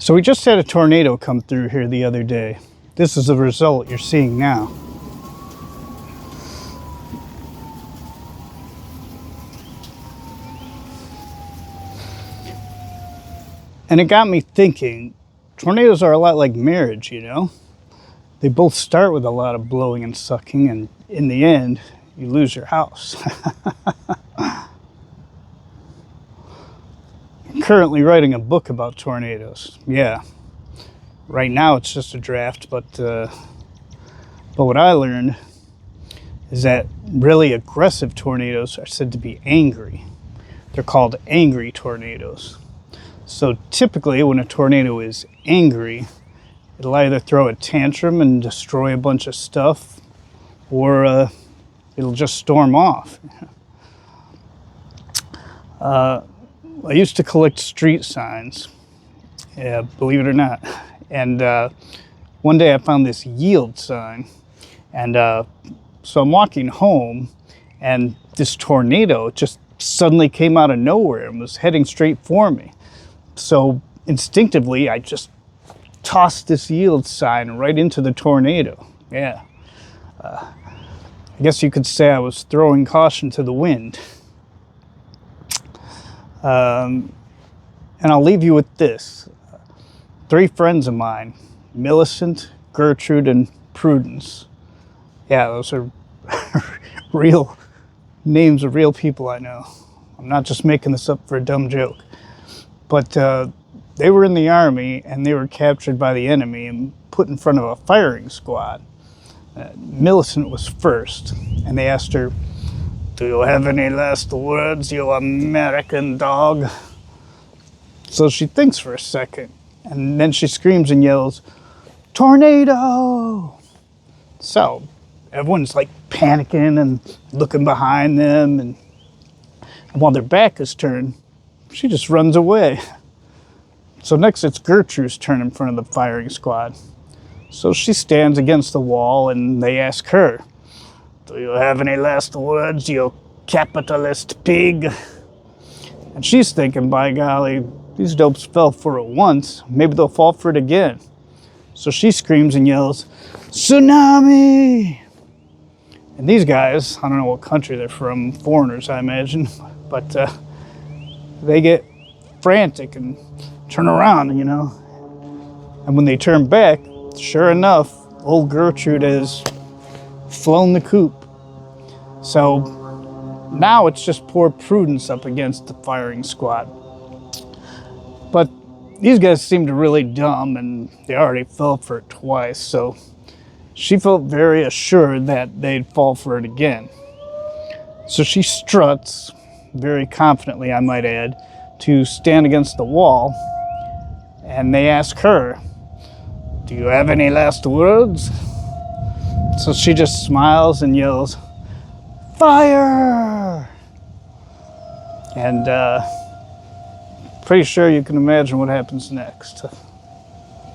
So we just had a tornado come through here the other day. This is the result you're seeing now. And it got me thinking, tornadoes are a lot like marriage, you know? They both start with a lot of blowing and sucking, and in the end, you lose your house. I'm currently writing a book about tornadoes. Yeah. Right now it's just a draft, but what I learned is that really aggressive tornadoes are said to be angry. They're called angry tornadoes. So typically when a tornado is angry, it'll either throw a tantrum and destroy a bunch of stuff, or it'll just storm off. I used to collect street signs, yeah, believe it or not. And one day I found this yield sign, and so I'm walking home, and this tornado just suddenly came out of nowhere and was heading straight for me. So instinctively, I just tossed this yield sign right into the tornado. Yeah. I guess you could say I was throwing caution to the wind. And I'll leave you with this. 3 friends of mine, Millicent, Gertrude, and Prudence. Yeah, those are real names of real people I know. I'm not just making this up for a dumb joke. But they were in the army, and they were captured by the enemy and put in front of a firing squad. Millicent was first, and they asked her, "Do you have any last words, you American dog?" So she thinks for a second, and then she screams and yells, "Tornado!" So everyone's like panicking and looking behind them, and while their back is turned, she just runs away. So next it's Gertrude's turn in front of the firing squad. So she stands against the wall, and they ask her, "Do you have any last words, you capitalist pig?" And she's thinking, by golly, these dopes fell for it once, maybe they'll fall for it again. So she screams and yells, "Tsunami!" And these guys, I don't know what country they're from, foreigners I imagine, but they get frantic and turn around, you know. And when they turn back, sure enough, old Gertrude has flown the coop. So now it's just poor Prudence up against the firing squad. But these guys seemed really dumb, and they already fell for it twice, so she felt very assured that they'd fall for it again. So she struts, very confidently I might add, to stand against the wall, and they ask her, "Do you have any last words?" So she just smiles and yells, "Fire!" And pretty sure you can imagine what happens next.